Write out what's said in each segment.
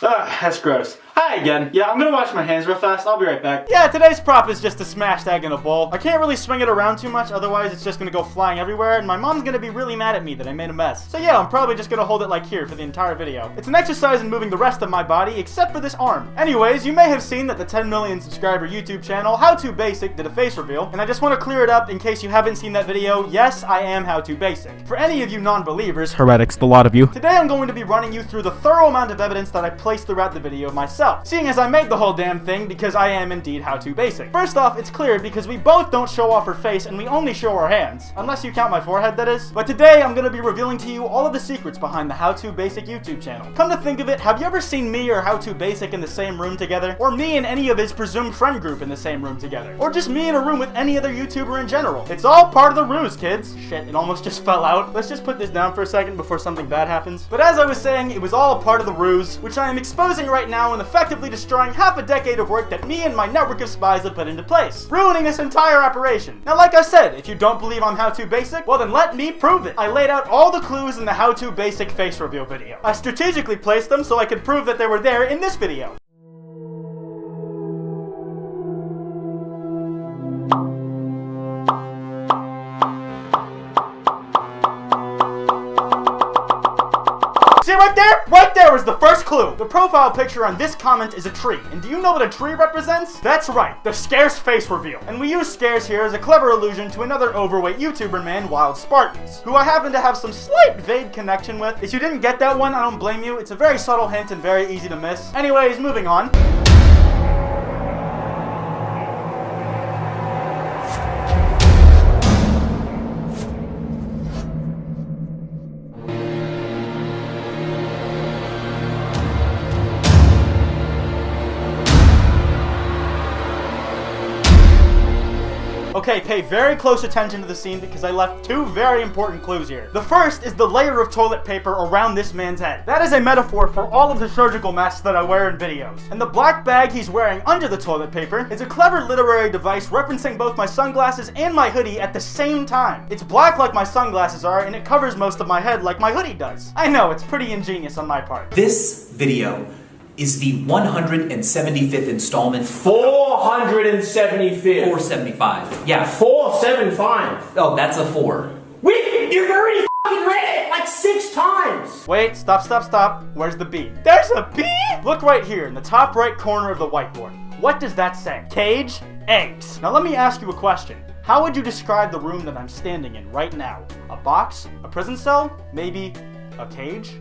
Ugh, that's gross. Hi again. Yeah, I'm gonna wash my hands real fast. I'll be right back. Yeah, today's prop is just a smashed egg in a bowl. I can't really swing it around too much, otherwise it's just gonna go flying everywhere, and my mom's gonna be really mad at me that I made a mess. So yeah, I'm probably just gonna hold it like here for the entire video. It's an exercise in moving the rest of my body, except for this arm. Anyways, you may have seen that the 10 million subscriber YouTube channel, HowToBasic, did a face reveal, and I just want to clear it up in case you haven't seen that video. Yes, I am HowToBasic. For any of you non-believers, heretics, the lot of you, today I'm going to be running you through the thorough amount of evidence that I placed throughout the video myself, seeing as I made the whole damn thing because I am indeed HowToBasic. First off, it's clear because we both don't show off our face and we only show our hands. Unless you count my forehead, that is. But today, I'm going to be revealing to you all of the secrets behind the HowToBasic YouTube channel. Come to think of it, have you ever seen me or HowToBasic in the same room together? Or me and any of his presumed friend group in the same room together? Or just me in a room with any other YouTuber in general? It's all part of the ruse, kids. Shit, it almost just fell out. Let's just put this down for a second before something bad happens. But as I was saying, it was all part of the ruse, which I am exposing right now and effectively destroying half a decade of work that me and my network of spies have put into place, ruining this entire operation. Now, like I said, if you don't believe I'm HowToBasic, well then let me prove it. I laid out all the clues in the HowToBasic face reveal video. I strategically placed them so I could prove that they were there in this video. See right there? Right there was the first clue. The profile picture on this comment is a tree. And do you know what a tree represents? That's right, the scarce face reveal. And we use scarce here as a clever allusion to another overweight YouTuber man, Wild Spartans, who I happen to have some slight vague connection with. If you didn't get that one, I don't blame you. It's a very subtle hint and very easy to miss. Anyways, moving on. Okay, pay very close attention to the scene because I left two very important clues here. The first is the layer of toilet paper around this man's head. That is a metaphor for all of the surgical masks that I wear in videos. And the black bag he's wearing under the toilet paper is a clever literary device referencing both my sunglasses and my hoodie at the same time. It's black like my sunglasses are, and it covers most of my head like my hoodie does. I know, it's pretty ingenious on my part. This video is the 175th installment. 475th. 475. Yeah. 475. Oh, that's a 4. Wait, you've already f***ing read it like 6 times. Wait, stop. Where's the B? There's a B? Look right here in the top right corner of the whiteboard. What does that say? Cage, eggs. Now let me ask you a question. How would you describe the room that I'm standing in right now? A box? A prison cell? Maybe a cage?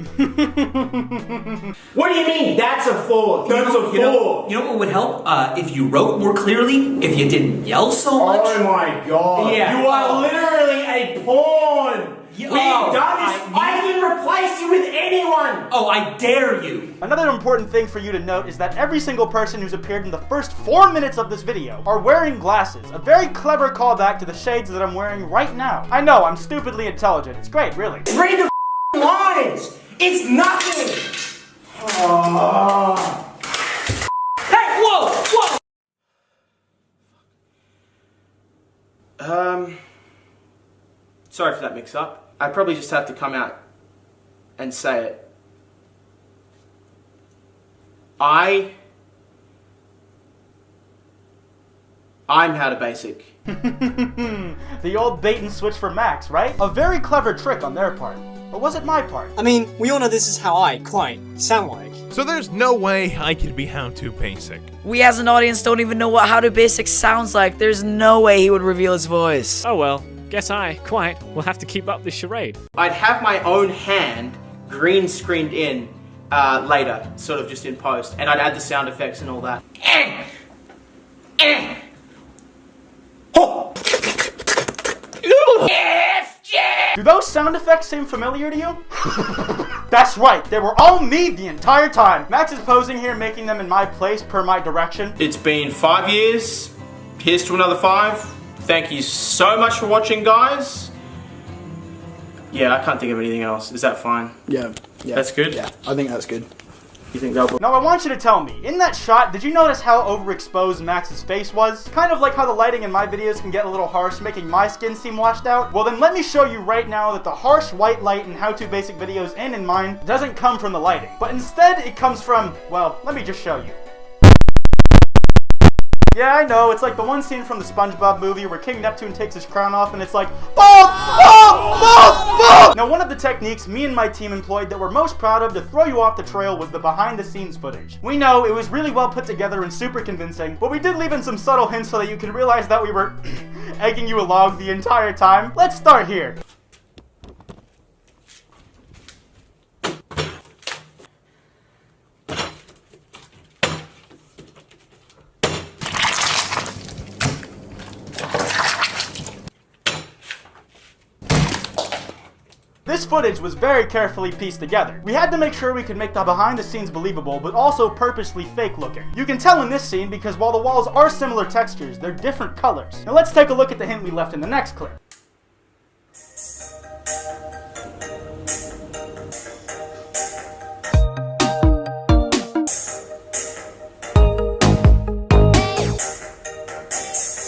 What do you mean? That's a 4. That's a 4. You know what would help? If you wrote more clearly, if you didn't yell so much. Oh my god. Yeah. You are literally a pawn. We've done this. I can replace you with anyone. Oh, I dare you. Another important thing for you to note is that every single person who's appeared in the first 4 minutes of this video are wearing glasses. A very clever callback to the shades that I'm wearing right now. I know, I'm stupidly intelligent. It's great, really. Read the lines. It's nothing. Hey, whoa. Sorry for that mix-up. I probably just have to come out and say it. I'm HowToBasic. The old bait and switch for Max, right? A very clever trick on their part. Or was it my part? I mean, we all know this is how I, Kwite, sound like. So there's no way I could be HowToBasic. We as an audience don't even know what HowToBasic sounds like. There's no way he would reveal his voice. Oh well, guess I, Kwite, will have to keep up this charade. I'd have my own hand green screened in later, sort of just in post, and I'd add the sound effects and all that. Do those sound effects seem familiar to you? That's right, they were all me the entire time. Max is posing here, making them in my place per my direction. It's been 5 years. Here's to another 5. Thank you so much for watching, guys. Yeah, I can't think of anything else. Is that fine? Yeah. That's good? Yeah, I think that's good. You think that? Now I want you to tell me, in that shot, did you notice how overexposed Max's face was? Kind of like how the lighting in my videos can get a little harsh, making my skin seem washed out. Well then let me show you right now that the harsh white light in How To Basic videos and in mine doesn't come from the lighting, but instead it comes from, well, let me just show you. Yeah, I know, it's like the one scene from the SpongeBob movie where King Neptune takes his crown off and it's like, BOOM! BOOM! BOOM! BOOM! Now, one of the techniques me and my team employed that we're most proud of to throw you off the trail was the behind-the-scenes footage. We know, it was really well put together and super convincing, but we did leave in some subtle hints so that you could realize that we were egging you along the entire time. Let's start here. This footage was very carefully pieced together. We had to make sure we could make the behind the scenes believable, but also purposely fake looking. You can tell in this scene because while the walls are similar textures, they're different colors. Now let's take a look at the hint we left in the next clip.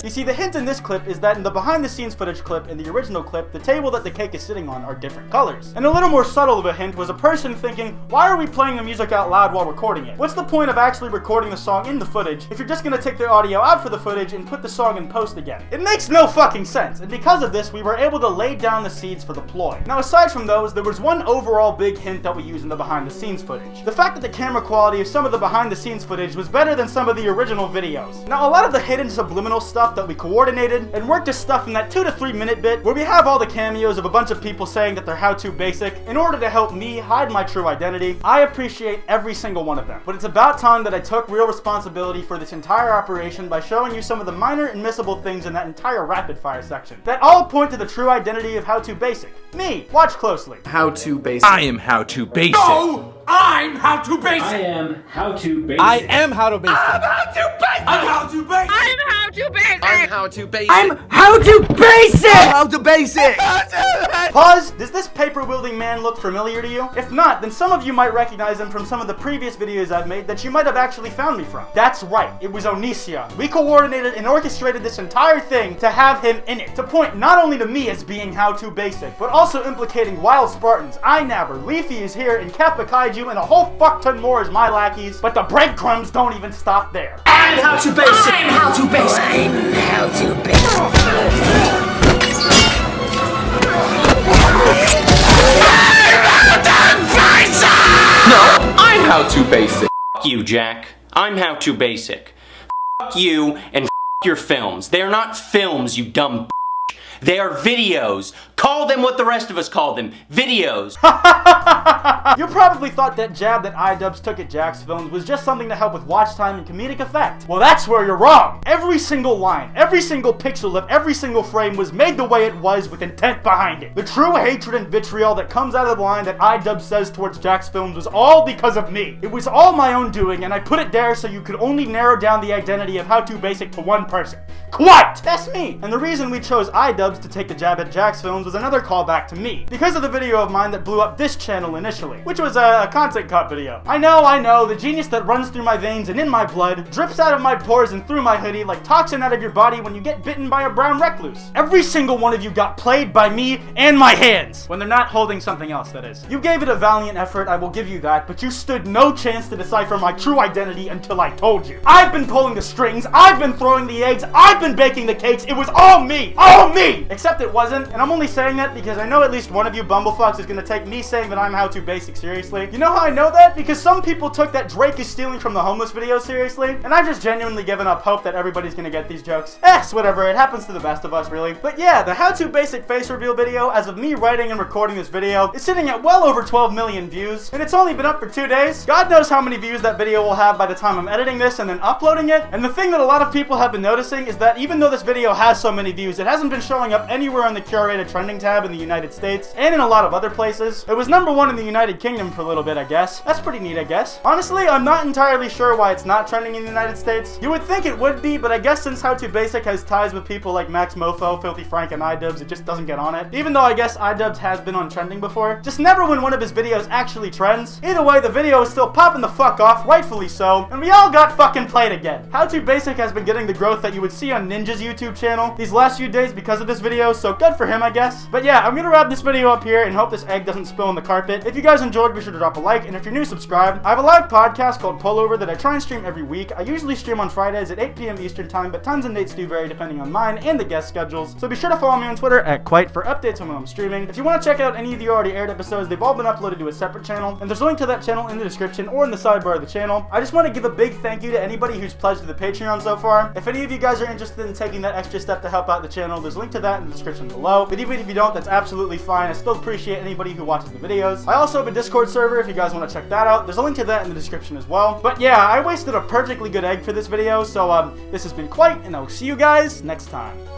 You see, the hint in this clip is that in the behind-the-scenes footage clip and the original clip, the table that the cake is sitting on are different colors. And a little more subtle of a hint was a person thinking, why are we playing the music out loud while recording it? What's the point of actually recording the song in the footage if you're just gonna take the audio out for the footage and put the song in post again? It makes no fucking sense, and because of this, we were able to lay down the seeds for the ploy. Now, aside from those, there was one overall big hint that we use in the behind-the-scenes footage. The fact that the camera quality of some of the behind-the-scenes footage was better than some of the original videos. Now, a lot of the hidden subliminal stuff that we coordinated and worked this stuff in that 2 to 3 minute bit where we have all the cameos of a bunch of people saying that they're How To Basic in order to help me hide my true identity. I appreciate every single one of them, but it's about time that I took real responsibility for this entire operation by showing you some of the minor and missable things in that entire rapid fire section that all point to the true identity of How To Basic. Me. Watch closely. How To Basic. I am How To Basic. No! I'm How To Basic! I am How To Basic. I am How To Basic. I'm How To Basic! I'm How To Basic! I'm How To Basic. I'm How To Basic. I'm How To Basic. How To Basic. Pause! Does this paper-wielding man look familiar to you? If not, then some of you might recognize him from some of the previous videos I've made that you might have actually found me from. That's right, it was Inochii. We coordinated and orchestrated this entire thing to have him in it, to point not only to me as being How To Basic, but also implicating Wild Spartans, Nabber, Leafy is here, and Kappa Kaiju, and a whole fuck-ton more as my lackeys, but the breadcrumbs don't even stop there. I'm How To Basic. I'm How To Basic. I'm How To Basic. No, I'm How To Basic. F you, Jack. I'm How To Basic. F you and f your films. They're not films, you dumb b****. They are videos. Call them what the rest of us call them. Videos. You probably thought that jab that iDubbbz took at Jack's films was just something to help with watch time and comedic effect. Well, that's where you're wrong. Every single line, every single pixel of every single frame was made the way it was with intent behind it. The true hatred and vitriol that comes out of the line that iDubbbz says towards Jack's films was all because of me. It was all my own doing, and I put it there so you could only narrow down the identity of How To Basic to one person. Kwite! That's me! And the reason we chose iDubbbz to take the jab at Jack's films was another callback to me, because of the video of mine that blew up this channel initially, which was a content cut video. I know, the genius that runs through my veins and in my blood, drips out of my pores and through my hoodie like toxin out of your body when you get bitten by a brown recluse. Every single one of you got played by me and my hands, when they're not holding something else, that is. You gave it a valiant effort, I will give you that, but you stood no chance to decipher my true identity until I told you. I've been pulling the strings, I've been throwing the eggs, I've been baking the cakes, it was all me! All me! Except it wasn't, and I'm only saying that because I know at least one of you bumblefucks is gonna take me saying that I'm How To Basic seriously. You know how I know that? Because some people took that Drake is stealing from the homeless video seriously, and I've just genuinely given up hope that everybody's gonna get these jokes. Whatever, it happens to the best of us, really. But yeah, the How To Basic face reveal video, as of me writing and recording this video, is sitting at well over 12 million views, and it's only been up for 2 days. God knows how many views that video will have by the time I'm editing this and then uploading it, and the thing that a lot of people have been noticing is that even though this video has so many views, it hasn't been showing up anywhere on the curated trending tab in the United States, and in a lot of other places. It was #1 in the United Kingdom for a little bit, I guess. That's pretty neat, I guess. Honestly, I'm not entirely sure why it's not trending in the United States. You would think it would be, but I guess since HowToBasic has ties with people like Max Mofo, Filthy Frank, and iDubbbz, it just doesn't get on it. Even though I guess iDubbbz has been on trending before. Just never when one of his videos actually trends. Either way, the video is still popping the fuck off, rightfully so, and we all got fucking played again. HowToBasic has been getting the growth that you would see on Ninja's YouTube channel these last few days because of this video, so good for him, I guess. But yeah, I'm gonna wrap this video up here and hope this egg doesn't spill on the carpet. If you guys enjoyed, be sure to drop a like, and if you're new, subscribe. I have a live podcast called Pullover that I try and stream every week. I usually stream on Fridays at 8 p.m. Eastern time, but times and dates do vary depending on mine and the guest schedules. So be sure to follow me on Twitter at Kwite for updates on when I'm streaming. If you want to check out any of the already aired episodes, they've all been uploaded to a separate channel, and there's a link to that channel in the description or in the sidebar of the channel. I just want to give a big thank you to anybody who's pledged to the Patreon so far. If any of you guys are interested in taking that extra step to help out the channel, there's a link to that in the description below. But even if you don't, that's absolutely fine. I still appreciate anybody who watches the videos. I also have a Discord server if you guys want to check that out. There's a link to that in the description as well. But yeah, I wasted a perfectly good egg for this video, so this has been Kwite, and I'll see you guys next time.